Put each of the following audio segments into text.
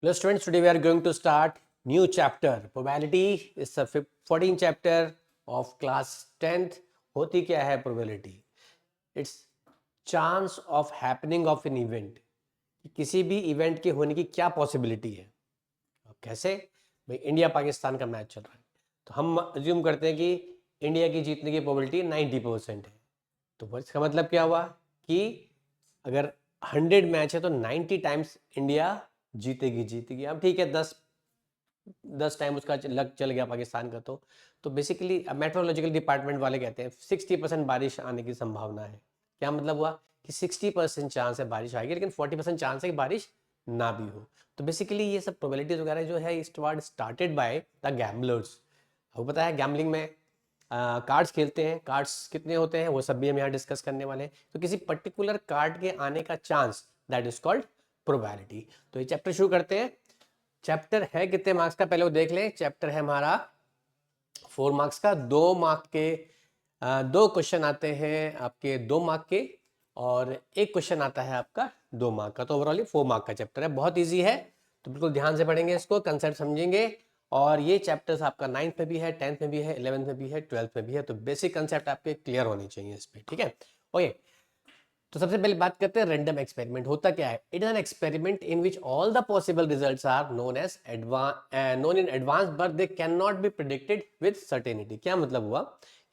Hello students, today we are going to start new chapter. Probability is the 14th chapter of class 10th. होती क्या है probability? It's chance of happening of an event. किसी भी event के होने की क्या possibility है? कैसे? भाई इंडिया पाकिस्तान का मैच चल रहा है तो हम अज्यूम करते हैं कि इंडिया की जीतने की प्रोबेबिलिटी 90% है। तो इसका मतलब क्या हुआ कि अगर 100 मैच है तो 90 टाइम्स इंडिया जीतेगी। अब ठीक है, 10 टाइम उसका लक चल गया पाकिस्तान का। तो बेसिकली मेट्रोलॉजिकल डिपार्टमेंट वाले कहते हैं 60% बारिश आने की संभावना है। क्या मतलब हुआ कि 60% चांस है बारिश आएगी, लेकिन 40% चांस है कि बारिश ना भी हो। तो बेसिकली ये सब प्रोबेबिलिटीज वगैरह जो है स्टार्टेड बाय द गैम्बलर्स। आपको पता है गैम्बलिंग में कार्ड्स खेलते हैं, कार्ड्स कितने होते हैं वो सब भी हम यहाँ डिस्कस करने वाले हैं। तो किसी पर्टिकुलर कार्ड के आने का chance that is called probability. तो ये चैप्टर शुरू करते हैं। चैप्टर है कितने मार्क्स का पहले वो देख लें। चैप्टर है हमारा 4 मार्क्स का। 2 मार्क के 2 क्वेश्चन आते हैं आपके 2 मार्क के, और एक क्वेश्चन आता है आपका 2 मार्क का। तो ओवरऑल 4 मार्क का चैप्टर है, बहुत ईजी है। तो बिल्कुल ध्यान से पढ़ेंगे इसको, कंसेप्ट समझेंगे। और ये चैप्टर्स आपका 9th में भी है, 10th में भी है, 11th में भी है, 12th में भी है। तो बेसिक कंसेप्ट आपके क्लियर होने चाहिए इस पर, ठीक है। ओके, तो सबसे पहले बात करते हैं रैंडम एक्सपेरिमेंट होता क्या है। It is an experiment in which all the possible results are known in advance but they can not be predicted with certainty. क्या मतलब हुआ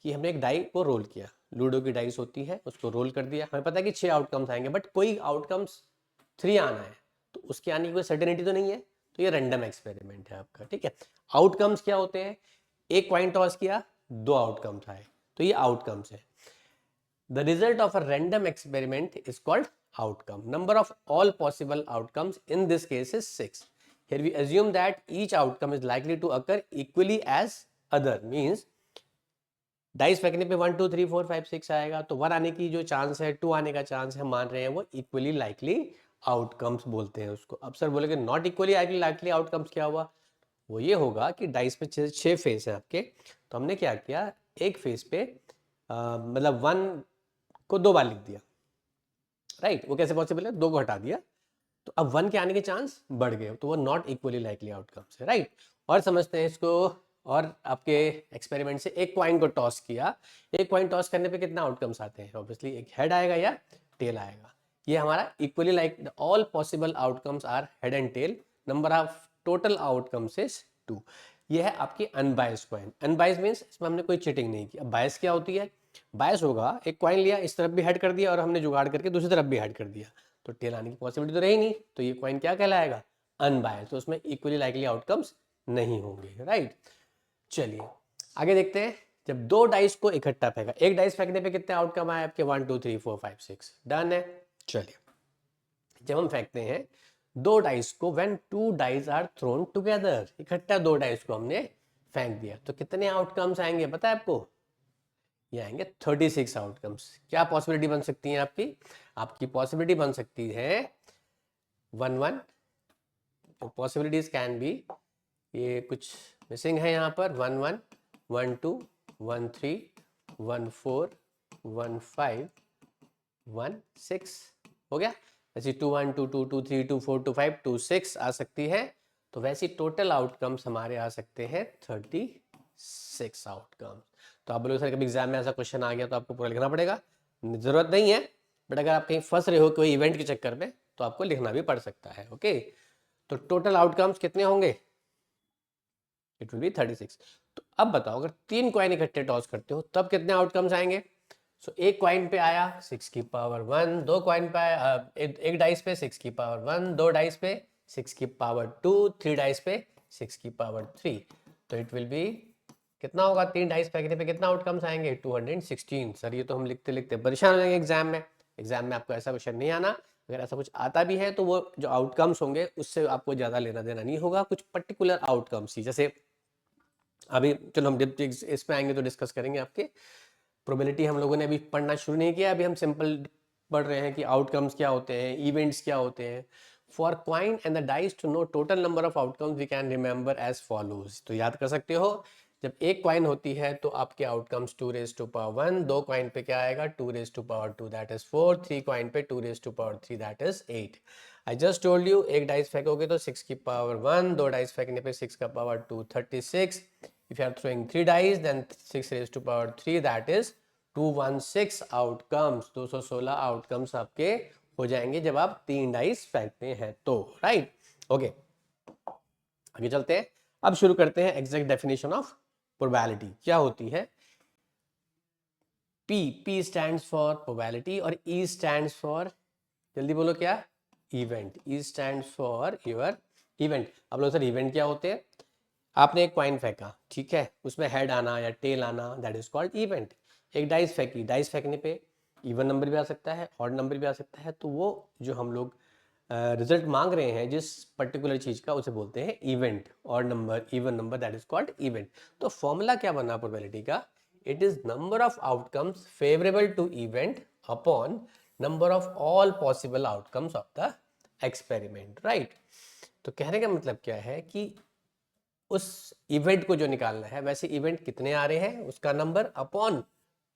कि हमने एक डाई को रोल किया, लूडो की डाइस होती है, उसको रोल कर दिया। हमें पता है कि 6 आउटकम्स आएंगे, बट कोई आउटकम्स 3 आना है, तो उसके आने की कोई सर्टेनिटी तो नहीं है। तो ये रैंडम एक्सपेरिमेंट है आपका, ठीक है। आउटकम्स क्या होते हैं? एक कॉइन टॉस किया, 2 आउटकम्स आए, तो ये आउटकम्स है। The result of a random experiment is called outcome. Number of all possible outcomes in this case is 6. Here we assume that each outcome is likely to occur equally as other. Means dice फेंकने पे 1 2 3 4 5 6 आएगा, तो 1 आने की जो chance है, 2 आने का चांस है, मान रहे हैं वो इक्वली लाइकली आउटकम्स बोलते हैं उसको। अब सर बोलेंगे नॉट इक्वली लाइकली आउटकम्स क्या हुआ? वो ये होगा कि डाइस पे 6 फेस है आपके, तो हमने क्या किया, एक फेस पे मतलब 1 को 2 बार लिख दिया, राइट। वो कैसे पॉसिबल है? 2 को हटा दिया, तो अब 1 के आने के चांस बढ़ गए, तो वो नॉट इक्वली लाइकली आउटकम्स है, राइट। और समझते हैं इसको। और आपके एक्सपेरिमेंट से एक कॉइन को टॉस किया, एक कॉइन टॉस करने पे कितना आउटकम्स आते हैं? ऑब्वियसली एक हेड आएगा या टेल आएगा। ये हमारा equally like all possible outcomes are head and tail. Number of total outcomes is 2। ये है आपकी अनबायस्ड कॉइन। अनबायस्ड मींस इसमें हमने कोई चीटिंग नहीं की। अब बायस क्या होती है? बायस होगा, एक कॉइन लिया, इस तरफ भी हेड कर दिया और हमने जुगाड़ करके दूसरी तरफ भी हेड कर दिया, तो टेल आने की पॉसिबिलिटी तो रही नहीं, तो ये कॉइन क्या कहलाएगा? अनबायस्ड। तो उसमें इक्वली लाइकली आउटकम्स नहीं होंगे, राइट। चलिए आगे देखते हैं। जब 2 डाइस को इकट्ठा फेंका, एक डाइस फेंकने पे कितने आउटकम आए आपके? 1 2 3 4 5 6, डन है। चलिए जब हम फेंकते हैं 2 डाइस को, when 2 dice are thrown together, इकट्ठा 2 डाइस को हमने फेंक दिया, तो कितने आउटकम्स आएंगे पता है आपको? ये आएंगे 36 आउटकम्स। क्या पॉसिबिलिटी बन सकती है आपकी? आपकी पॉसिबिलिटी बन सकती है 1 1। पॉसिबिलिटीज कैन बी, ये कुछ मिसिंग है यहाँ पर, 1 1 1 2 1 3 1 4 1 5 1 6 हो गया। वैसे 2 1 2 2 2 3 2 4 2 5 2 6 आ सकती है। तो वैसे टोटल आउटकम्स हमारे आ सकते हैं 36 आउटकम्स। तो आप बोलोगे सर कभी एग्जाम में ऐसा क्वेश्चन आ गया तो आपको पूरा लिखना पड़ेगा? जरूरत नहीं है, बट अगर आप कहीं फंस रहे हो कोई इवेंट के चक्कर में तो आपको लिखना भी पड़ सकता है, ओके। तो टोटल आउटकम्स कितने होंगे? It will be 36। तो अब बताओ, अगर 3 कॉइन इकट्ठे टॉस करते हो तब कितने आउटकम्स आएंगे? सो एक कॉइन पे आया 6 की पावर 1, 2 कॉइन पे आया एक डाइस पे 6 की पावर 1, 2 डाइस पे 6 की पावर 2, 3 डाइस पे 6 की पावर 3। तो इट विल बी कितना होगा? 3 डाइस फेंकने पे कितना आउटकम्स आएंगे? 216। सर ये तो हम लिखते लिखते परेशान हो जाएंगे एग्जाम में। एग्जाम में आपको ऐसा क्वेश्चन नहीं आना। अगर ऐसा कुछ आता भी है तो वो जो आउटकम्स होंगे उससे आपको ज्यादा लेना देना नहीं होगा, कुछ पर्टिकुलर आउटकम्स ही। जैसे अभी चलो हम जब इस पे आएंगे तो डिस्कस करेंगे आपके प्रोबेबिलिटी। हम लोगों ने अभी पढ़ना शुरू नहीं किया, अभी हम सिंपल पढ़ रहे हैं कि आउटकम्स क्या होते हैं, इवेंट्स क्या होते हैं। For coin and the dice to know total number of outcomes we can remember as follows. तो याद कर सकते हो जब एक कॉइन होती है तो आपके outcomes 2 raise to power 1, 2 coin पे क्या आएगा 2 raise to power 2 that is 4, 3 coin पे 2 raise to power 3 that is 8। I just told you एक डाइस फेंकोगे तो 6 की पावर 1, 2 डाइस फेंकने पे 6 का power 2 36। If you are throwing 3 dice then 6 raise to power 3 that is 216 outcomes, 216 outcomes आपके हो जाएंगे जब आप 3 डाइस फेंकते हैं तो, राइट। ओके, आगे चलते हैं। अब शुरू करते हैं एग्जैक्ट डेफिनेशन ऑफ प्रोबेबिलिटी क्या होती है। P स्टैंड्स फॉर प्रोबेबिलिटी और E स्टैंड्स फॉर, जल्दी बोलो क्या, event. E stands for your event. अब लोग सर इवेंट क्या होते हैं? आपने एक कॉइन फेंका, ठीक है, उसमें हेड आना या टेल आना दैट इज कॉल्ड इवेंट। एक डाइस फेंकी, डाइस फेंकने पे इवन नंबर भी आ सकता है, ऑड नंबर भी आ सकता है, तो वो जो हम लोग रिजल्ट मांग रहे हैं जिस पर्टिकुलर चीज का उसे बोलते हैं event, odd number even number that is called event. तो फॉर्मूला क्या बना प्रोबेबिलिटी का? It is number of outcomes favourable to event upon number of all possible outcomes of the experiment, right. तो कहने का मतलब क्या है कि उस इवेंट को जो निकालना है, वैसे इवेंट कितने आ रहे हैं उसका नंबर अपॉन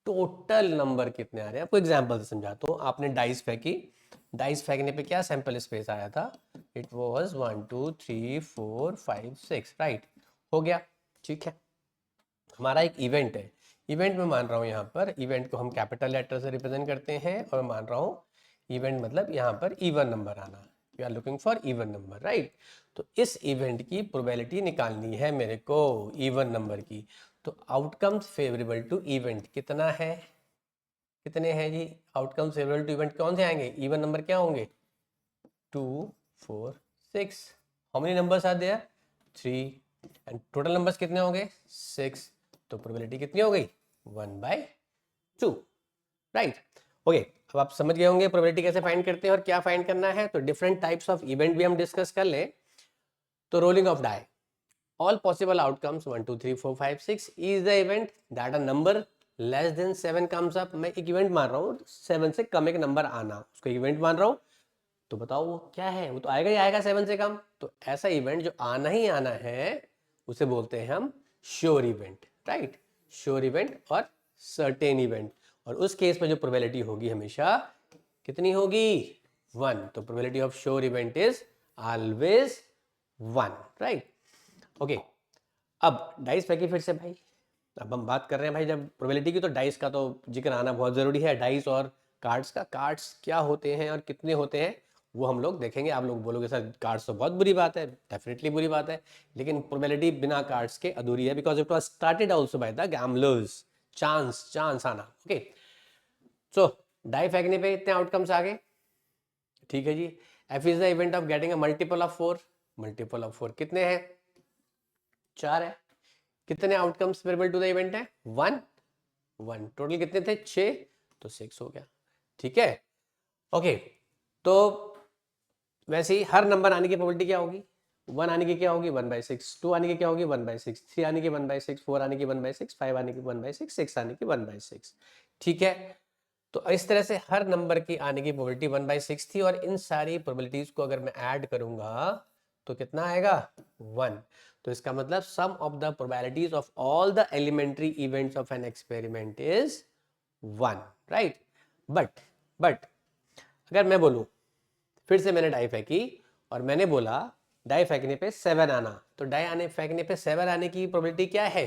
टोटल नंबर कितने आ रहे हैं। आपको एग्जांपल से समझाता हूँ। आपने डाइस फेंकी, डाइस फेंकने पे क्या सैंपल स्पेस आया था? It was 1 2 3 4 5 6, right. हो गया, ठीक है। हमारा एक इवेंट है, इवेंट में मान रहा हूँ यहाँ पर इवेंट को हम कैपिटल लेटर से रिप्रेजेंट करते हैं और मान रहा हूँ इवेंट मतलब यहाँ पर इवन नंबर आना, you are looking for even number, right. तो इस इवेंट की प्रोबेबिलिटी निकालनी है मेरे को इवन नंबर की। तो आउटकम्स फेवरेबल टू इवेंट कितना है, कितने हैं जी? आउटकम्स फेवरेबल टू इवेंट कौन से आएंगे? इवन नंबर क्या होंगे? 2 4 6। How many numbers are there? 3। And total numbers कितने होंगे? 6। तो प्रोबेबिलिटी कितनी हो गई? 1/2, राइट। ओके, अब आप समझ गए होंगे प्रोबेबिलिटी कैसे फाइंड करते हैं और क्या फाइंड करना है। तो डिफरेंट टाइप्स ऑफ इवेंट भी हम डिस्कस कर लें। तो rolling of die, all possible outcomes 1 2 3 4 5 6 is the event that a number less than 7 comes up। मैं एक इवेंट मान रहा हूँ 7 से कम एक नंबर आना, उसको इवेंट मान रहा हूँ। तो बताओ वो क्या है? वो तो आएगा ही आएगा 7 से कम। तो ऐसा इवेंट जो आना ही आना है उसे बोलते हैं हम sure event, right. Sure event और सर्टेन इवेंट। और उस केस में जो प्रोबेबिलिटी होगी हमेशा कितनी होगी? 1। तो probability of sure event is always 1, right. Okay, अब डाइस फेंकी फिर से भाई। अब हम बात कर रहे हैं भाई जब प्रोबेबिलिटी की, तो डाइस का तो जिक्र आना बहुत ज़रूरी है। डाइस और कार्ड्स का, कार्ड्स क्या होते हैं और कितने होते हैं वो हम लोग देखेंगे। आप लोग बोलोगे सर कार्ड्स तो बहुत बुरी बात है, डेफिनेटली बुरी बात है, लेकिन प्रोबेबिलिटी बिना कार्ड्स के अधूरी है, because it was started also by the gamblers. Chance आना, ओके। सो डाई फेंकने पे इतने आउटकम्स आ गए, ठीक है जी। F is the event of getting a multiple of 4। Multiple of 4 कितने हैं? 4 है। कितने outcomes favourable to the event है? 1 1। टोटल कितने थे? 6। तो 6 हो गया, ठीक है। ओके, तो वैसे ही हर नंबर आने की प्रोबेबिलिटी क्या होगी? 1 आने की क्या होगी? 1/6। 2 आने की क्या होगी? 1/6। 3 आने की 1/6। 4 आने की 1/6। 5 आने की 1/6। 6 आने की 1/6, ठीक है। तो इस तरह से हर नंबर की आने की प्रोबेबिलिटी 1/6 थी, और इन सारी प्रोबेबिलिटीज को अगर मैं ऐड करूंगा तो कितना आएगा? 1। तो इसका मतलब sum of the probabilities of all the elementary events of an experiment is 1, right. But अगर मैं बोलूं, फिर से मैंने डाई फेंकी और मैंने बोला डाई फेंकने पे 7 आना, तो डाई आने फेंकने पे 7 आने की प्रोबेबिलिटी क्या है?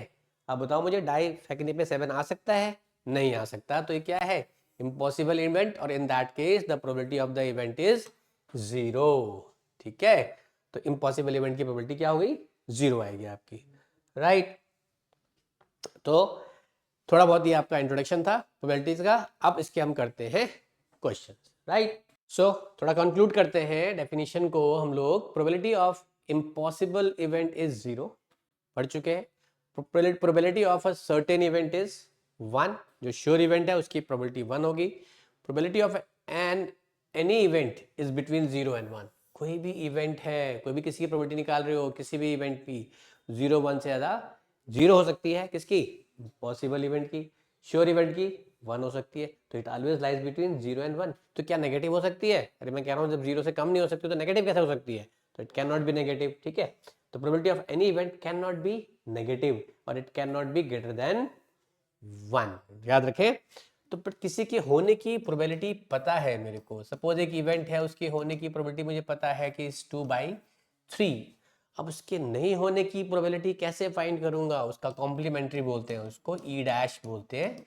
अब बताओ मुझे, डाई फेंकने पे 7 आ सकता है? नहीं आ सकता। तो ये क्या है? इम्पॉसिबल इवेंट, और इन that case the probability of the event is 0, ठीक है। तो इम्पॉसिबल इवेंट की प्रोबेबिलिटी क्या हो गई? 0 आएगी आपकी, राइट। तो थोड़ा बहुत ये आपका इंट्रोडक्शन था प्रोबेबिलिटीज का। अब इसके हम करते हैं क्वेश्चन, राइट। सो थोड़ा कंक्लूड करते हैं डेफिनेशन को हम लोग। Probability of impossible event is 0 पढ़ चुके हैं। Probability of a certain event is 1। जो श्योर इवेंट है उसकी प्रोबेबिलिटी 1 होगी। Probability of an any event is between 0 and 1। कोई भी इवेंट है, कोई भी किसी की प्रोबेबिलिटी निकाल रहे हो, किसी भी इवेंट की 0 1 से ज़्यादा 0 हो सकती है। किसकी? पॉसिबल इवेंट की। श्योर इवेंट की 1 हो सकती है। तो it always lies between 0 and 1। तो क्या नेगेटिव हो सकती है? अरे मैं कह रहा हूँ जब 0 से कम नहीं हो सकती तो नेगेटिव कैसे हो सकती है? तो it can not be negative, ठीक है। तो probability of any event can not be negative और it can not be greater than 1, याद रखें। तो पर किसी के होने की प्रोबेबिलिटी पता है मेरे को, सपोज एक इवेंट है, उसके होने की प्रोबेबिलिटी मुझे पता है कि इस 2/3। अब उसके नहीं होने की प्रोबेबिलिटी कैसे फाइंड करूंगा, उसका कॉम्प्लीमेंट्री बोलते हैं, उसको ई डैश बोलते हैं।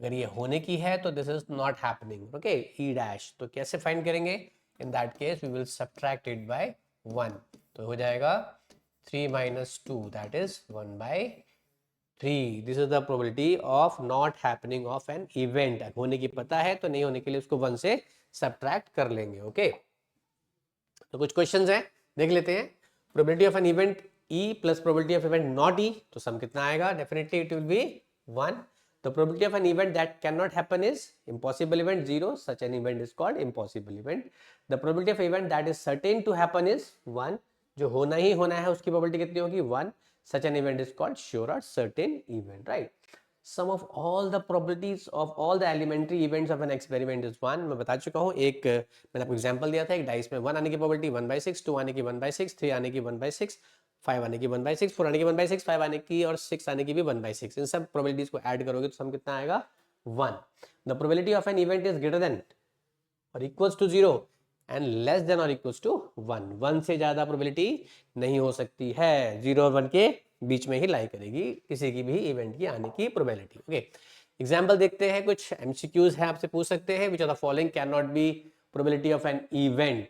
अगर ये होने की है तो this is not happening, okay, E dash. तो कैसे फाइंड करेंगे, in that case we will subtract it by 1, तो हो जाएगा 3 - 2 that is 1/3। This is the probability of not happening of an event. होने की पता है तो नहीं होने के लिए उसको 1 से सब्ट्रैक्ट कर लेंगे, ओके। तो कुछ क्वेश्चंस हैं, देख लेते हैं। Probability of an event E plus probability of event not E, तो सम कितना आएगा, definitely it will be 1. The probability of an event that cannot happen is impossible event 0. Such an event is called impossible event. The probability of event that is certain to happen is 1. जो होना ही होना है उसकी probability कितनी होगी, 1. Such an event is called sure or certain event, right? Sum of all the probabilities of all the elementary events of an experiment is 1. मैं बता चुका हूँ, एक मैंने आपको एग्जांपल दिया था, एक डाइस में 1 आने की probability 1/6, 2 आने की 1/6, 3 आने की 1/6, 5 आने की 1/6, 4 आने की 1/6, 5 आने की और 6 आने की भी 1/6। इन सब प्रोबेबिलिटीज को ऐड करोगे तो सम कितना आएगा, 1. The probability of an event is greater than और equals to 0 and less than और इक्वल्स टू 1. 1 से ज्यादा प्रोबेबिलिटी नहीं हो सकती है, 0 और 1 के बीच में ही लाई करेगी किसी की भी इवेंट की आने की प्रोबेबिलिटी, ओके। एग्जाम्पल देखते हैं, कुछ एमसीक्यूज है, आपसे पूछ सकते हैं, which of the following can not B probability of an event.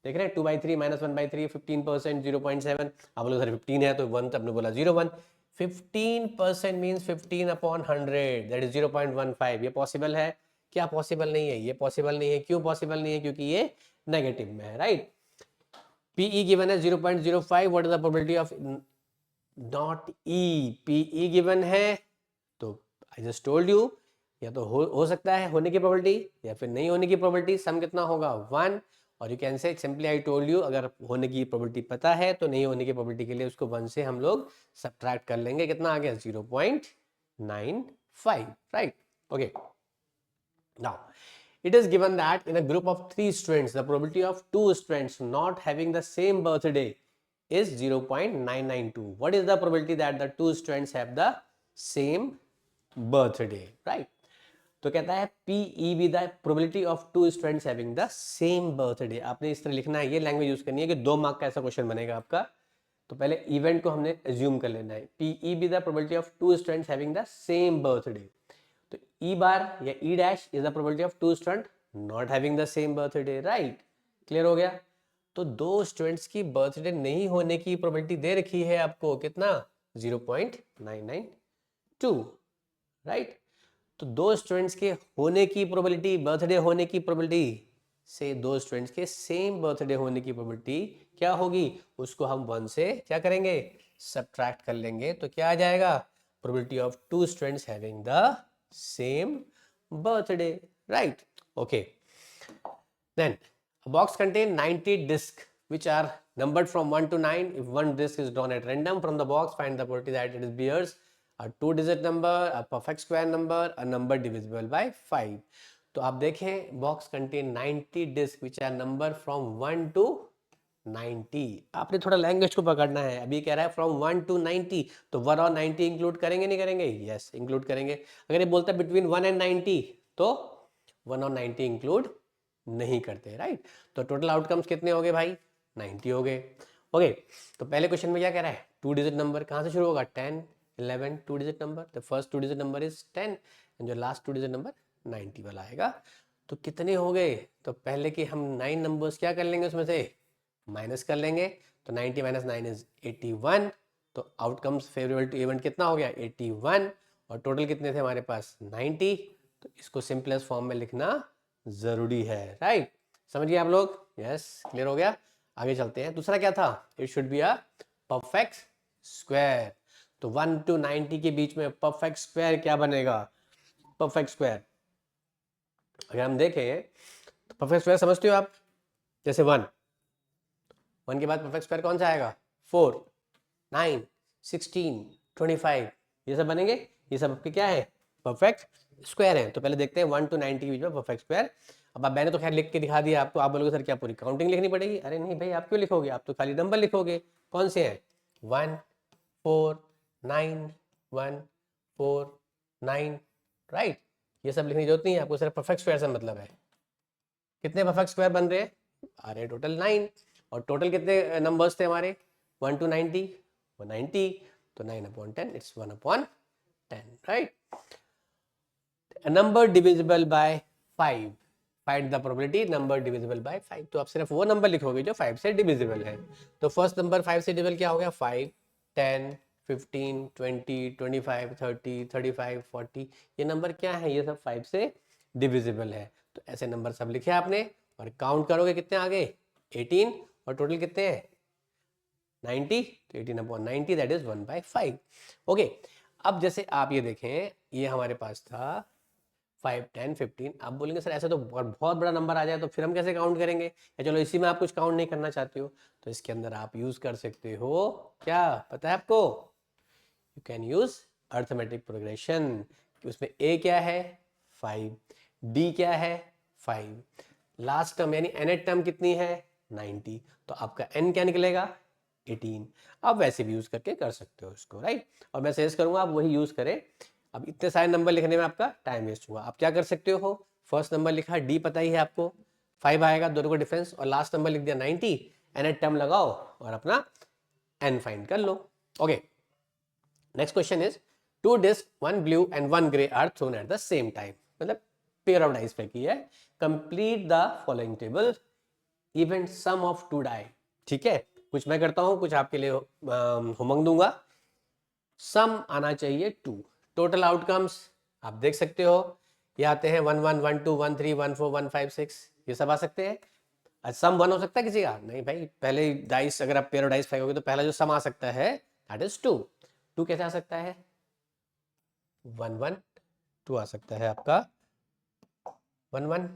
देख रहे हैं, 2/3 - 1/3 15%, 0.7। आप लोग सर 15 है तो 1, तो आपने बोला 0.1। 15% मीन्स 15/100, दैट इज 0.15। ये पॉसिबल है क्या, पॉसिबल नहीं है, ये पॉसिबल नहीं है। क्यों पॉसिबल नहीं है, क्योंकि ये नेगेटिव में है, राइट। पीई गिवन है 0.05, what is the probability of not E. P E given है तो आई जस्ट टोल्ड यू, या तो हो सकता है होने की प्रोबेबिलिटी या फिर नहीं होने की प्रोबेबिलिटी, सम कितना होगा, 1। और you can say simply I told you, अगर होने की प्रोबेबिलिटी पता है तो नहीं होने की प्रोबेबिलिटी के लिए उसको 1 से हम लोग सब्ट्रैक्ट कर लेंगे, कितना आ गया, 0.95, right, okay. Now it is given that in a group of 3 students the probability of 2 students not having the same birthday is 0.992. What is the probability that the 2 students have the same birthday, right? तो कहता है PE with the probability of 2 students having the same birthday. आपने इस तरह लिखना है, ये language use करनी है कि 2 मार्क का ऐसा क्वेश्चन बनेगा आपका। तो पहले इवेंट को हमने एज्यूम कर लेना है, PE with the probability of 2 students having the same birthday. तो ई बार या ई dash is the probability of 2 student not having the same birthday, right, clear हो गया। तो 2 स्टूडेंट्स की बर्थडे नहीं होने की प्रोबेबिलिटी दे रखी है आपको, कितना, 0.992, राइट। तो 2 स्टूडेंट्स के होने की प्रोबेबिलिटी, बर्थडे होने की प्रोबेबिलिटी से 2 स्टूडेंट्स के सेम बर्थडे होने की प्रोबेबिलिटी क्या होगी, उसको हम 1 से क्या करेंगे, सब्ट्रैक्ट कर लेंगे। तो क्या आ जाएगा, probability of 2 students having the same birthday, right, okay. Then a box contains 90 discs which are numbered from 1 to 9. If one disc is drawn at random from the box, find the probability that it bears a 2-digit number, a perfect square number, a number divisible by 5. तो आप देखें, box contain 90 discs which are numbered from 1 to 90। आपने थोड़ा language को पकड़ना है, अभी कह रहा है फ्रॉम 1 to 90, तो 1 और 90 इंक्लूड करेंगे नहीं करेंगे, यस इंक्लूड करेंगे। अगर ये बोलता है बिटवीन 1 and 90 तो 1 और 90 इंक्लूड नहीं करते, राइट। तो टोटल आउटकम्स कितने हो गए भाई, 90 हो गए, ओके। तो पहले क्वेश्चन में क्या कह रहा है, 2 डिजिट नंबर कहाँ से शुरू होगा, 10 11 2 digit number, the first 2 digit number is 10 and जो लास्ट 2 डिजिट नंबर 90 वाला आएगा। तो कितने हो गए, तो पहले कि हम 9 नंबर्स क्या कर लेंगे उसमें से माइनस कर लेंगे, तो 90 - 9 इज 81। तो आउटकम्स फेवरेबल टू इवेंट कितना हो गया, 81, और टोटल कितने थे हमारे पास, 90। तो इसको सिंपलेस्ट फॉर्म में लिखना जरूरी है, राइट, समझिए आप लोग, यस क्लियर हो गया। आगे चलते हैं, दूसरा क्या था, it should be a perfect square. तो 1 to 90 के बीच में परफेक्ट स्क्वायर क्या बनेगा, परफेक्ट स्क्वायर अगर हम देखें तो परफेक्ट स्क्वायर समझते हो आप, जैसे 1 के बाद परफेक्ट स्क्वायर कौन सा आएगा, 4 9 16 25, ये सब बनेंगे, ये सब आपके क्या है, परफेक्ट स्क्वायर हैं, तो पहले देखते हैं 1 to 90 के बीच में परफेक्ट स्क्वायर। अब मैंने तो खैर लिख के दिखा दिया आपको, आप बोलोगे सर क्या पूरी काउंटिंग लिखनी पड़ेगी? अरे नहीं भाई, आप क्यों लिखोगे, आप तो खाली नंबर लिखोगे। कौन से हैं? 1 4 9 1 4 9, राइट। ये सब लिखने की जरूरत नहीं है आपको, सिर्फ परफेक्ट स्क्वायर से मतलब है। कितने परफेक्ट स्क्वायर बन रहे हैं? आ रहे टोटल 9। और टोटल कितने नंबर्स थे हमारे? 1 to 90, 190, तो 9/10 it's 1/10, right. A number divisible by 5, find the probability number divisible by 5। तो आप सिर्फ वो नंबर लिखोगे जो 5 से डिविजिबल है। तो फर्स्ट नंबर 5 से डिविजिबल क्या हो गया? 5 10 15 20 25 30 35 40। ये नंबर क्या है? ये सब 5 से डिविजिबल है। तो ऐसे नंबर सब लिखे आपने और काउंट करोगे कितने आ गए? 18। और टोटल कितने हैं? 90। तो 18/90 दैट इज 1/5। ओके, अब जैसे आप ये देखें, ये हमारे पास था 5 10 15। आप बोलेंगे सर ऐसा तो बहुत बड़ा नंबर आ जाए तो फिर हम कैसे काउंट करेंगे? या चलो इसी में आप कुछ काउंट नहीं करना चाहते हो तो इसके अंदर आप यूज कर सकते हो, क्या पता है आपको? You can use arithmetic progression. उसमें ए क्या है? 5, डी क्या है? 5, लास्ट टर्म यानी nth टर्म कितनी है? 90। तो आपका n क्या निकलेगा? 18। आप वैसे भी यूज करके कर सकते हो इसको, राइट। और मैं सजेस्ट करूंगा आप वही यूज करें। अब इतने सारे नंबर लिखने में आपका टाइम वेस्ट हुआ। आप क्या कर सकते हो? फर्स्ट नंबर लिखा, डी पता ही है आपको, 5 आएगा दोनों को डिफरेंस, और लास्ट नंबर लिख दिया 90, nth टर्म लगाओ और अपना n फाइंड कर लो। Okay, next question is 2 disc, 1 blue and 1 grey are thrown at the same time. मतलब पेयर ऑफ डाइस फेंकी है। Complete the following table, event sum of 2 die. ठीक है, कुछ मैं करता हूं, कुछ आपके लिए होमवर्क दूंगा। सम आना चाहिए 2। टोटल आउटकम्स आप देख सकते हो, ये आते हैं 1 1 1 2 1 3 1 4 1 5 6, ये सब आ सकते हैं। सम 1 हो सकता है किसी का? नहीं भाई, पहले डाइस अगर आप पेयर ऑफ डाइस फेंकोगे तो पहला जो सम आ सकता है दैट इज 2। 2 कैसे आ सकता है? 1 1 2 आ सकता है आपका, 1 1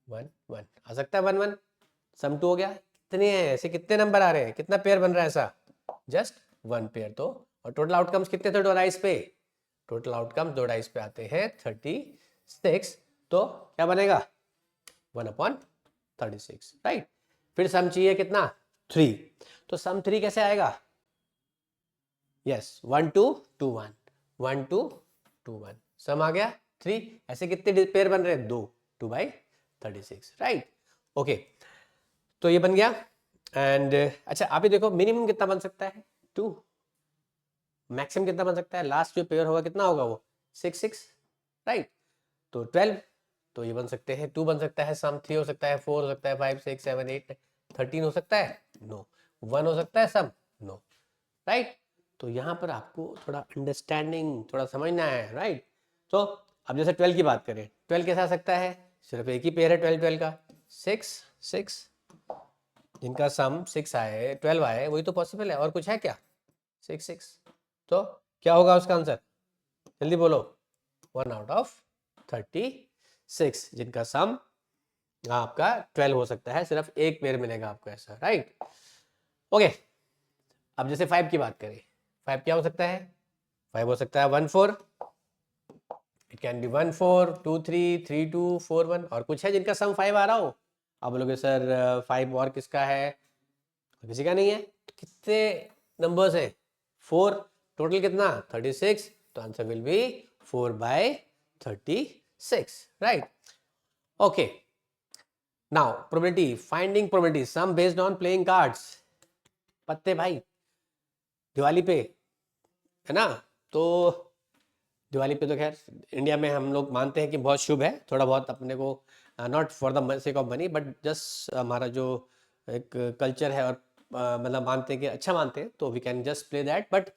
1 1 आ सकता है, 1 1 सम 2 हो गया। कितने हैं ऐसे, कितने नंबर आ रहे हैं, कितना पेयर बन रहा है ऐसा? Just 1 pair. तो और टोटल आउटकम्स कितने थे 2 डाइस पे? टोटल आउटकम्स 2 डाइस पे आते हैं 36। तो क्या बनेगा? 1/36, राइट। फिर सम चाहिए कितना? 3। तो सम 3 कैसे आएगा? यस, 1 2 2 1 1 2 2 1, सम आ गया 3। ऐसे कितने पेयर बन रहे हैं? 2, 2/36, राइट। ओके, तो ये बन गया। एंड अच्छा आप ये देखो, मिनिमम कितना बन सकता है? 2। मैक्सिमम कितना बन सकता है? लास्ट जो पेयर होगा कितना होगा वो? 6 6, राइट। तो 12। तो ये बन सकते हैं 2 बन सकता है, सम 3 हो सकता है, 4 हो सकता है, 5 6 7 8 13 हो सकता है, नो। 1 हो सकता है सम, नो, राइट। तो यहाँ पर आपको थोड़ा अंडरस्टैंडिंग, थोड़ा समझना है, राइट। तो अब जैसे 12 की बात करें, 12 कैसा आ सकता है? सिर्फ एक ही पेयर है 12 12 का, 6 6, जिनका सम 6 आए 12 आए वही तो पॉसिबल है, और कुछ है क्या? 6 6। तो क्या होगा उसका आंसर? जल्दी बोलो। 1/36, जिनका सम आपका 12 हो सकता है, सिर्फ एक पेयर मिलेगा आपको ऐसा, राइट। ओके, अब जैसे 5 की बात करें, 5 क्या हो सकता है? 5 हो सकता है 1 4, इट कैन बी 1 4 2 3 3 2 4 1। और कुछ है जिनका सम 5 आ रहा हो? आप बोलोगे सर 5 और किसका है? किसी का नहीं है। तो कितने नंबर्स है? 4। टोटल कितना? 36। तो answer will be 4/36, right. Okay, now probability, finding probability some based on playing cards. पत्ते भाई, दिवाली पे है ना, तो दिवाली पे तो खैर इंडिया में हम लोग मानते हैं कि बहुत शुभ है, थोड़ा बहुत अपने को, not for the sake of money but just हमारा जो एक कल्चर है, और मतलब मानते हैं कि अच्छा मानते हैं, तो we can just play that. But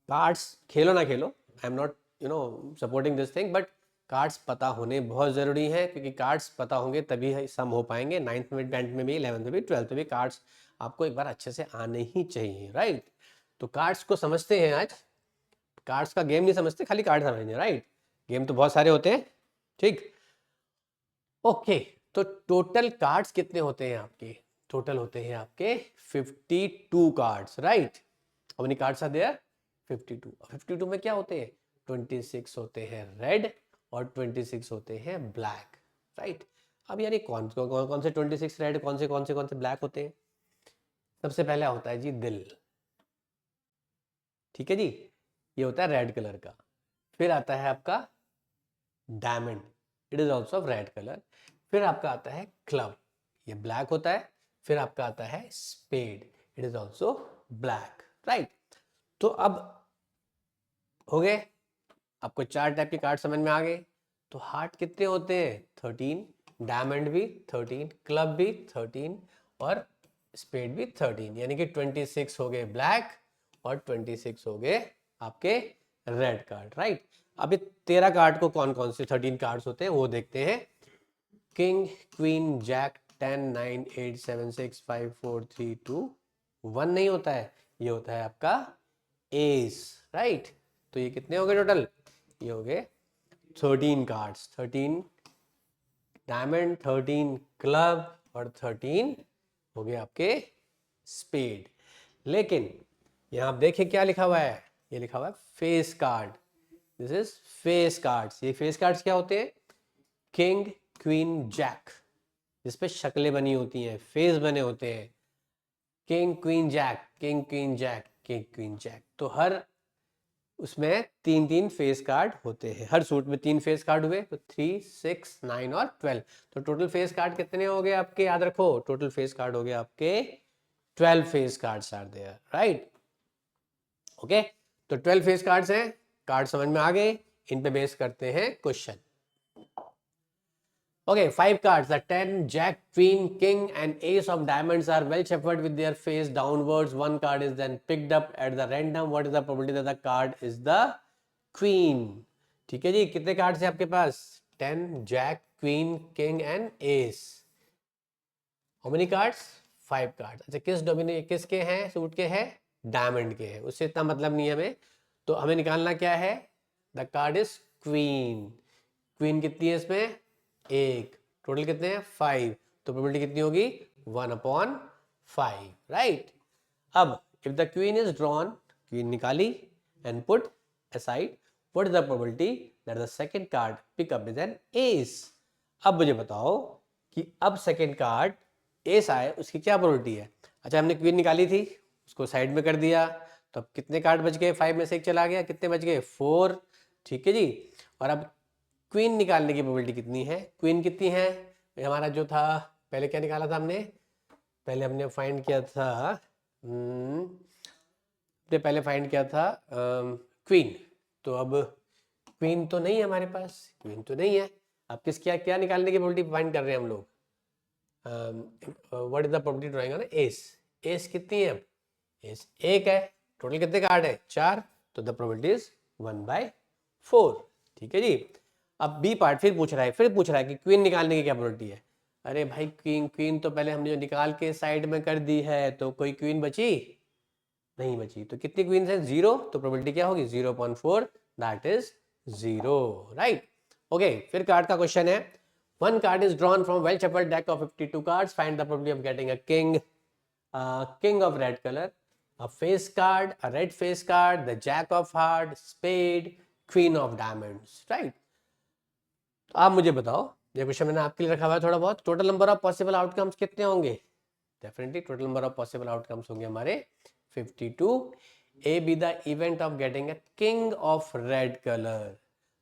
cards खेलो ना खेलो, I am not supporting this thing, but cards पता होने बहुत ज़रूरी है, क्योंकि कार्ड्स पता होंगे तभी सम हो पाएंगे। 9th में 10th में भी, 11th में भी, 12th में भी कार्ड्स आपको एक बार अच्छे से आने ही चाहिए, राइट। तो कार्ड्स को समझते हैं आज, कार्ड्स का गेम नहीं समझते, खाली कार्ड समझने, राइट। गेम तो बहुत सारे होते हैं, ठीक। ओके, तो टोटल कार्ड्स कितने होते हैं आपके? टोटल होते हैं आपके 52 cards, right. How many cards are there? 52। 52 में क्या होते हैं? 26 होते हैं रेड और 26 होते हैं ब्लैक, राइट। अब यानी कौन से 26 रेड, कौन से ब्लैक होते हैं? सबसे पहला होता है जी दिल, ठीक है जी, ये होता है रेड कलर का। फिर आता है आपका diamond, it is also of red colour. फिर आपका आता है क्लब, ये ब्लैक होता है। फिर आपका आता है spade, it is also black, right. तो अब हो गए, आपको 4 टाइप के कार्ड समझ में आ गए। तो हार्ट कितने होते हैं? 13, डायमंड भी 13, क्लब भी 13 और स्पेड भी 13, यानी कि 26 हो गए ब्लैक और 26 हो गए आपके रेड कार्ड, राइट। अब ये 13 कार्ड को कौन कौन से 13 कार्ड्स होते हैं वो देखते हैं। किंग, क्वीन, जैक, 10, 9, 8, 7, 6, 5, 4, 3, 2, 1 नहीं होता है, ये होता है आपका एस, राइट। तो ये कितने हो गए टोटल? ये हो गए 13 कार्ड्स, 13 डायमंड, 13 क्लब और 13 हो गए आपके स्पेड। लेकिन यहां आप देखें क्या लिखा हुआ है, ये लिखा हुआ है face card, this is face cards. ये फेस कार्ड्स क्या होते हैं? किंग, क्वीन, जैक, जिसपे शक्लें बनी होती हैं, फेस बने होते हैं। King queen jack, king queen jack, king queen jack. तो हर उसमें 3-3 फेस कार्ड होते हैं, हर सूट में 3 फेस कार्ड हुए, तो 3, 6, 9 और 12। तो टोटल फेस कार्ड कितने हो गए आपके? याद रखो, टोटल फेस कार्ड हो गए आपके 12 face cards are there, right. Okay, तो 12 फेस कार्ड्स हैं, कार्ड समझ में आ गए, इन पे बेस करते हैं question. Okay, 5 cards. The 10, Jack, Queen, King, and Ace of Diamonds are well shuffled with their face downwards. One card is then picked up at the random. What is the probability that the card is the Queen? ठीक है जी, कितने cards हैं आपके पास? 10, Jack, Queen, King, and Ace. How many cards? 5 cards. अच्छा, किसके हैं? Suit के हैं? डायमंड के हैं। उससे इतना मतलब नहीं है हमें, तो हमें निकालना क्या है? The card is queen. Queen कितनी है इसमें? एक। टोटल कितने हैं? 5। तो प्रोबेबिलिटी कितनी होगी? 1/5, राइट। अब if the queen is drawn, queen निकाली and put aside, what is the probability that the second card pick up is an ace? अब मुझे बताओ कि अब सेकंड कार्ड एस आए, उसकी क्या प्रोबेबिलिटी है? अच्छा, हमने क्वीन निकाली थी, उसको साइड में कर दिया, तो अब कितने कार्ड बच गए? 5 में से एक चला गया, कितने बच गए? 4, ठीक है जी। और अब क्वीन निकालने की प्रोबेबिलिटी कितनी है? क्वीन कितनी है? हमारा जो था, पहले क्या निकाला था हमने? पहले हमने फाइंड किया था पहले फाइंड किया था क्वीन। तो अब क्वीन तो नहीं है हमारे पास, क्वीन तो नहीं है। अब किस क्या क्या निकालने की प्रोबेबिलिटी फाइंड कर रहे हैं हम लोग? What is the probability drawing on S? S कितनी है? अब एस एक है। टोटल कितने कार्ड है? 4। तो द प्रोबेबिलिटी इज 1/4, ठीक है जी। अब बी पार्ट फिर पूछ रहा है कि क्वीन निकालने की क्या प्रोबेबिलिटी है? अरे भाई, क्वीन तो पहले हमने जो निकाल के साइड में कर दी है, तो कोई क्वीन बची नहीं बची। तो कितनी क्वीन है? 0। तो प्रोबेबिलिटी क्या होगी? 0/4, दैट इज 0, राइट। ओके, फिर कार्ड का क्वेश्चन है, one card is drawn from well shuffled deck of 52 cards, find the probability of getting a king of red color, a face card, a red face card, the jack of heart, spade, queen of diamonds, right? तो आप मुझे बताओ, ये question मैंने आपके लिए रखा हुआ है थोड़ा बहुत। Total number of possible outcomes कितने होंगे? Definitely total number of possible outcomes होंगे हमारे 52। A be the event of getting a king of red colour,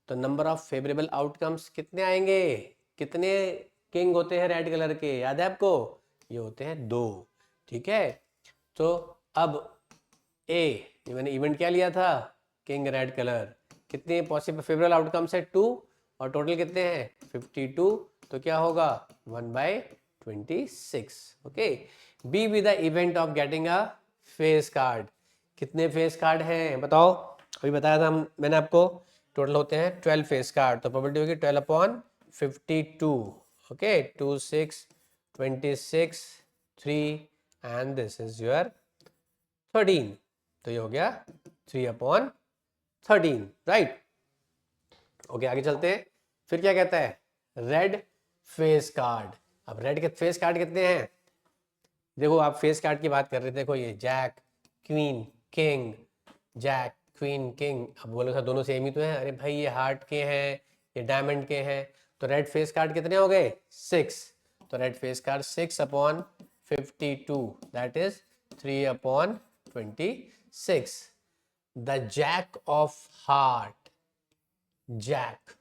तो नंबर ऑफ फेवरेबल आउटकम्स कितने आएंगे? कितने किंग होते हैं रेड कलर के, याद है आपको? ये होते हैं 2, ठीक है। तो अब ए, ये मैंने इवेंट क्या लिया था? King red colour. कितने पॉसिबल फेवरेबल आउटकम्स है? 2, और टोटल कितने हैं? 52। तो क्या होगा? 1/26, okay. Be with the event of getting a face card, कितने फेस कार्ड हैं बताओ? अभी बताया था मैंने आपको, टोटल होते हैं 12 फेस कार्ड, तो प्रोबेबिलिटी होगी 12/52, okay. 2, 6, 26, 3 and this is your 13। तो ये हो गया 3/13, राइट। ओके, आगे चलते हैं। फिर क्या कहता है? Red face card. अब रेड के फेस कार्ड कितने हैं? देखो, आप फेस कार्ड की बात कर रहे थे, देखो ये jack, queen, king, jack, queen, king. अब बोलो सर दोनों सेम ही तो हैं। अरे भाई, ये हार्ट के हैं, ये डायमंड के हैं, तो रेड फेस कार्ड कितने हो गए 6, तो red face card 6/52, that is 3/26। The jack of heart, jack,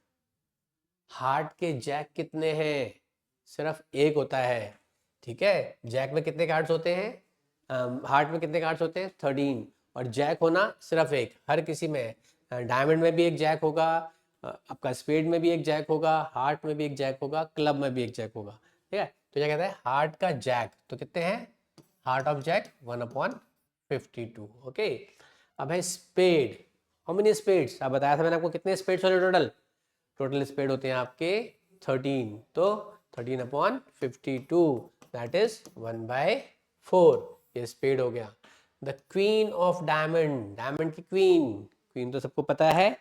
heart के जैक कितने हैं, सिर्फ एक होता है, ठीक है। जैक में कितने कार्ड्स होते हैं, हार्ट में कितने कार्ड्स होते हैं 13, और जैक होना सिर्फ एक, हर किसी में, डायमंड में भी एक जैक होगा, आपका स्पेड में भी एक जैक होगा, हार्ट में भी एक जैक होगा, क्लब में भी एक जैक होगा, ठीक है। तो क्या कहता है हार्ट का जैक, तो कितने हैं, हार्ट ऑफ जैक 1/52, ओके। अब है स्पेड, हाउ मेनी स्पेड्स, आप बताया था मैंने आपको कितने स्पेड्स होते टोटल, टोटल स्पेड होते हैं आपके 13, तो 13/52, दैट इज 1/4, ये स्पेड हो गया। The queen of diamond, diamond की क्वीन, क्वीन तो सबको पता है,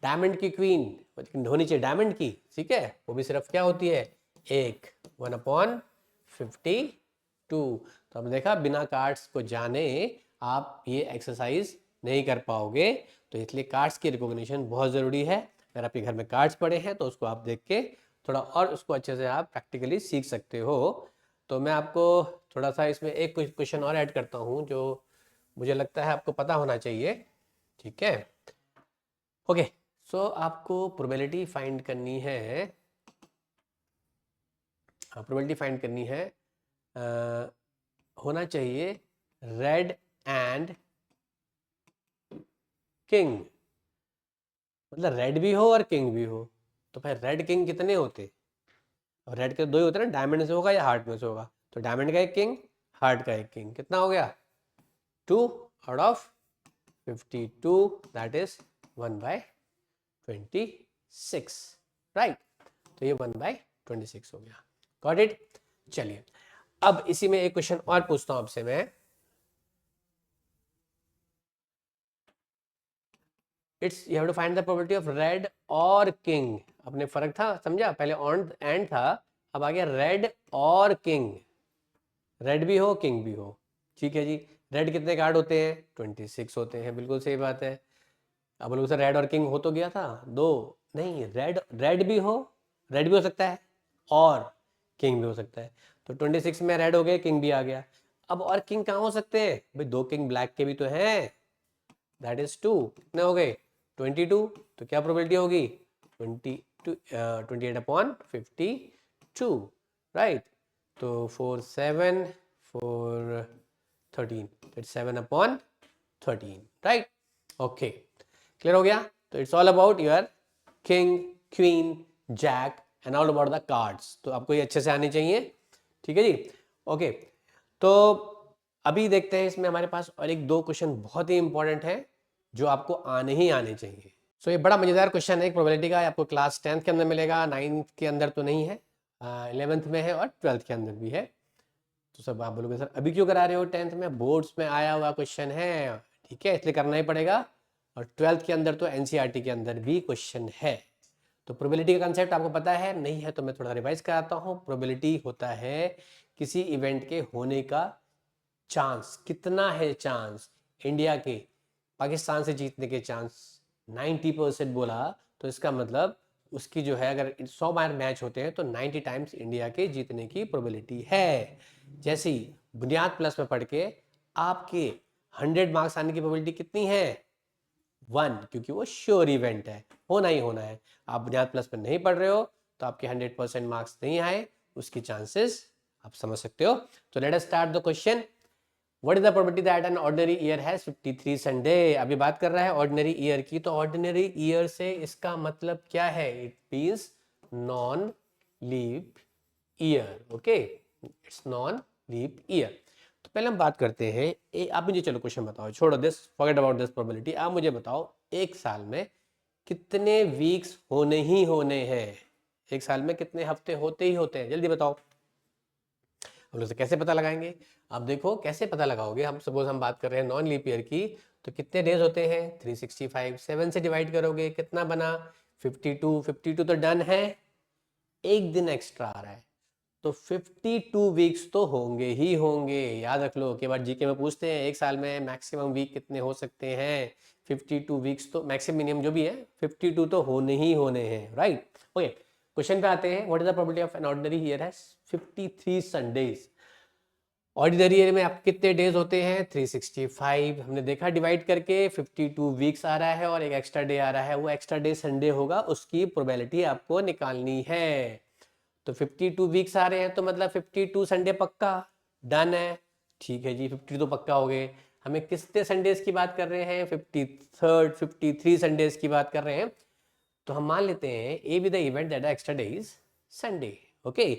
डायमंड की क्वीन होनी चाहिए डायमंड की, ठीक है, वो भी सिर्फ क्या होती है एक, 1/52। तो हमने देखा बिना कार्ड्स को जाने आप ये एक्सरसाइज नहीं कर पाओगे, तो इसलिए कार्ड्स की रिकॉग्निशन बहुत ज़रूरी है। अगर आपके घर में कार्ड्स पड़े हैं तो उसको आप देख के थोड़ा और उसको अच्छे से आप प्रैक्टिकली सीख सकते हो। तो मैं आपको थोड़ा सा इसमें एक क्वेश्चन और ऐड करता हूँ जो मुझे लगता है आपको पता होना चाहिए, ठीक है। ओके, सो आपको प्रोबेबिलिटी फाइंड करनी है, प्रोबेबिलिटी फाइंड करनी है, होना चाहिए रेड एंड किंग, मतलब रेड भी हो और किंग भी हो, तो भाई रेड किंग कितने होते, और रेड के दो ही होते हैं ना, डायमंड से होगा या हार्ट में से होगा, तो डायमंड का एक किंग, हार्ट का एक किंग, कितना हो गया 2/52, दैट इज 1/26, राइट। तो ये 1/26 हो गया, गॉट इट। चलिए अब इसी में एक क्वेश्चन और पूछता हूं आपसे मैं, it's you have to find the probability of red और किंग, अपने फर्क था समझा, पहले ऑन एंड था, अब आ गया रेड और किंग, रेड भी हो किंग भी हो, ठीक है जी। रेड कितने कार्ड होते हैं 26 होते हैं, बिल्कुल सही बात है। अब बोलो सर रेड और किंग हो तो गया था दो, नहीं, रेड रेड भी हो, रेड भी हो सकता है और किंग भी हो सकता है, तो 26 में रेड हो गए किंग भी आ गया। अब और किंग कहाँ हो सकते हैं भाई, दो किंग ब्लैक के भी तो हैं, दैट इज 2, कितने हो गए 22, तो क्या प्रोबेबिलिटी होगी 28/52, राइट। तो 4 7 4 13, इट्स 7/13, राइट, ओके, क्लियर हो गया। तो it's all about your king, queen, jack and all about the cards, तो आपको ये अच्छे से आने चाहिए, ठीक है जी, ओके। तो अभी देखते हैं इसमें हमारे पास और एक दो क्वेश्चन बहुत ही इंपॉर्टेंट है जो आपको आने ही आने चाहिए। सो ये बड़ा मजेदार क्वेश्चन है एक प्रोबेबिलिटी का, आपको क्लास 10th के अंदर मिलेगा, 9th के अंदर तो नहीं है, 11th में है और 12th के अंदर भी है। तो सब आप बोलोगे सर अभी क्यों करा रहे हो, 10th में बोर्ड्स में आया हुआ क्वेश्चन है, ठीक है, इसलिए करना ही पड़ेगा, और 12th के अंदर तो एनसीईआरटी के अंदर भी क्वेश्चन है। तो प्रोबेबिलिटी का कंसेप्ट आपको पता है, नहीं है तो मैं थोड़ा रिवाइज कराता हूँ। प्रोबेबिलिटी होता है किसी इवेंट के होने का चांस, कितना है चांस इंडिया के पाकिस्तान से जीतने के चांस 90% बोला, तो इसका मतलब उसकी जो है अगर 100 बार मैच होते हैं तो 90 टाइम्स इंडिया के जीतने की प्रोबेबिलिटी है। जैसे ही बुनियाद प्लस में पढ़ के आपके 100 मार्क्स आने की प्रोबेबिलिटी कितनी है 1, क्योंकि वो श्योर इवेंट है, होना ही होना है। आप बुनियाद प्लस में नहीं पढ़ रहे हो तो आपके 100% मार्क्स नहीं आए, उसकी चांसेस आप समझ सकते हो। तो let us start the question, what is the probability that an ordinary year has 53 Sunday. अभी बात कर रहा है ऑर्डिनरी ईयर की, तो ऑर्डिनरी ईयर से इसका मतलब क्या है, it means non leap year, okay, it's non leap year. तो पहले हम बात करते हैं, आप मुझे चलो क्वेश्चन बताओ, छोड़ो this, forget about this probability, आप मुझे बताओ एक साल में कितने वीक्स होने ही होने हैं, एक साल में कितने हफ्ते होते ही होते हैं, जल्दी बताओ। हम लोग कैसे पता लगाएंगे, आप देखो कैसे पता लगाओगे, हम सपोज हम बात कर रहे हैं नॉन लीप ईयर की, तो कितने डेज होते हैं 365, 7 से डिवाइड करोगे कितना बना 52, 52 तो डन है, एक दिन एक्स्ट्रा आ रहा है, तो 52 वीक्स तो होंगे ही होंगे। याद रख लो, कई बार जीके में पूछते हैं एक साल में मैक्सिमम वीक कितने हो सकते हैं। 52 वीक्स तो मैक्सिमम मिनिमम जो भी है 52 तो होने ही होने हैं, राइट। ओके, क्वेश्चन पे आते हैं। What is the probability of an ordinary year has 53 Sundays. Ordinary year में आप कितने डेज होते हैं? 365। हमने देखा डिवाइड करके 52 वीक्स आ रहा है और एक एक्स्ट्रा डे आ रहा है, वो एक्स्ट्रा डे संडे होगा, उसकी प्रोबेबिलिटी आपको निकालनी है। तो 52 वीक्स आ रहे हैं तो मतलब 52 संडे पक्का, डन है। ठीक है जी, 52 तो पक्का हो गए। हमें कितने संडेज की बात कर रहे हैं? 53 संडेज की बात कर रहे हैं। तो हम मान लेते हैं A be the event that extra day is Sunday. Okay,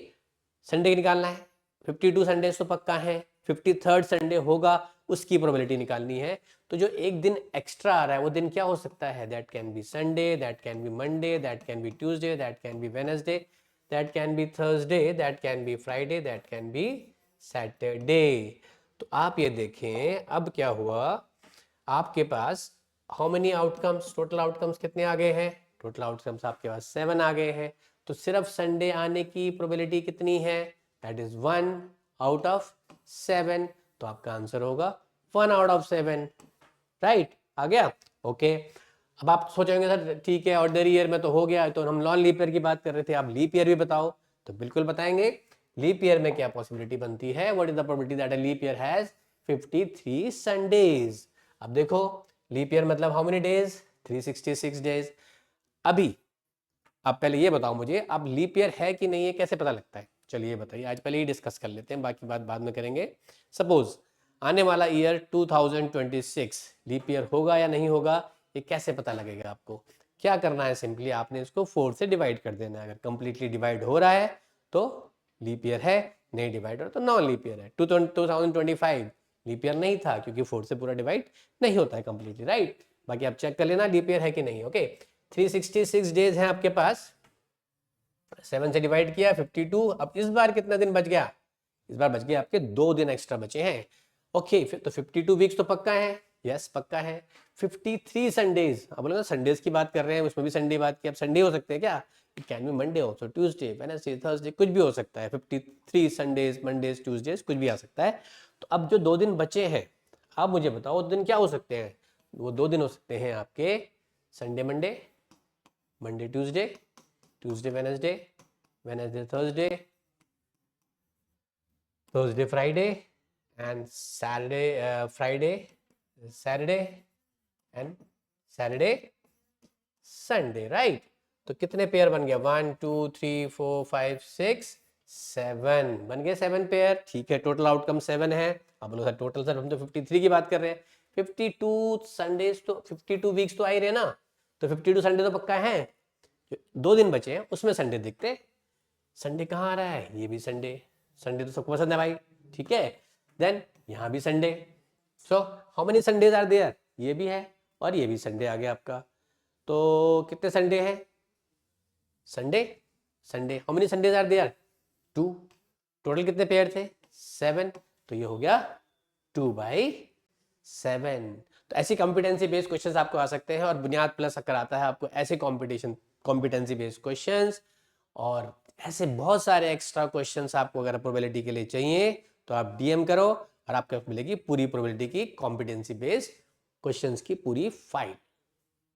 Sunday निकालना है। 52 संडेज तो पक्का है, 53rd संडे होगा, उसकी प्रोबेबिलिटी निकालनी है। तो जो एक दिन एक्स्ट्रा आ रहा है वो दिन क्या हो सकता है? That can be Sunday, that can be Monday, that can be Tuesday, that can be Wednesday, that can be Thursday, that can be Friday, that can be Saturday. तो आप ये देखें अब क्या हुआ, आपके पास how many outcomes, total outcomes कितने आ गए हैं? टोटल आउटकम्स आपके पास 7 आ गए हैं। तो सिर्फ संडे आने की प्रोबेबिलिटी कितनी है? That is 1 out of 7। तो आपका आंसर होगा 1 आउट ऑफ 7, राइट। आ गया? ओके। अब आप सोचेंगे सर ठीक है ऑर्डिनरी ईयर में तो हो गया, तो हम नॉन लीप ईयर की बात कर रहे थे, आप लीप ईयर भी बताओ। तो बिल्कुल बताएंगे, लीप ईयर में क्या पॉसिबिलिटी बनती है। What is the probability that a leap year has 53 Sundays. अब देखो लीप ईयर मतलब हाउ मेनी डेज? 366 डेज। अभी आप पहले ये बताओ मुझे, अब लीप ईयर है कि नहीं है कैसे पता लगता है? चलिए बताइए, आज पहले ही डिस्कस कर लेते हैं, बाकी बात बाद में करेंगे। सपोज आने वाला ईयर 2026 लीप ईयर होगा या नहीं होगा, ये कैसे पता लगेगा आपको? क्या करना है, सिंपली आपने इसको 4 से डिवाइड कर देना है। अगर कंप्लीटली डिवाइड हो रहा है तो लीप ईयर है, नहीं डिवाइड हो रहा तो नॉन लीप ईयर है। 2025 लीप ईयर नहीं था क्योंकि 4 से पूरा डिवाइड नहीं होता है कंप्लीटली, राइट। बाकी आप चेक कर लेना लीप ईयर है कि नहीं। ओके, 366 डेज हैं आपके पास, 7 से डिवाइड किया 52। अब इस बार कितना दिन बच गया? इस बार बच गए आपके 2 दिन एक्स्ट्रा बचे हैं। ओके, तो 52 वीक्स तो पक्का है, यस पक्का है। 53 संडेज, अब बोलो ना संडेज की बात कर रहे हैं, उसमें भी संडे बात की। अब संडे हो सकते हैं क्या? It can be Monday also, Tuesday, Wednesday, Thursday, कुछ भी हो सकता है। 53 संडेज, मंडेज, ट्यूसडेज कुछ भी आ सकता है। तो अब जो 2 दिन बचे हैं, आप मुझे बताओ वो दिन क्या हो सकते हैं? वो 2 दिन हो सकते हैं आपके Sunday Monday, Monday Tuesday, Tuesday Wednesday, Wednesday Thursday, Thursday Friday, and Saturday Friday, Saturday, and Saturday Sunday, right. तो कितने पेयर बन गया? 1 2 3 4 5 6 7 बन गए, 7 पेयर। ठीक है, टोटल आउटकम 7 है। अब बोलो सर टोटल, सर हम तो 53 की बात कर रहे हैं। 52 संडेज तो 52 वीक्स तो आ ही रहे ना, तो 52 संडे तो पक्का है। 2 दिन बचे हैं उसमें संडे दिखते। संडे कहाँ आ रहा है? ये भी संडे, संडे तो सबको पसंद है भाई, ठीक है। देन यहाँ भी Sunday. So how many Sundays are there? ये भी है और ये भी संडे आ गया आपका। तो कितने संडे हैं? Sunday, Sunday, how many Sundays are there? 2। Total कितने पेयर थे? 7। तो ये हो गया 2/7। तो ऐसी कॉम्पिटेंसी बेस्ड क्वेश्चंस आपको आ सकते हैं, और बुनियाद प्लस कराता है आपको ऐसे कॉम्पिटेंसी बेस्ड क्वेश्चंस। और ऐसे बहुत सारे एक्स्ट्रा क्वेश्चंस आपको अगर प्रोबेबिलिटी के लिए चाहिए तो आप डीएम करो और आपको मिलेगी पूरी प्रोबेबिलिटी की कॉम्पिटेंसी बेस्ड क्वेश्चंस की पूरी फाइल।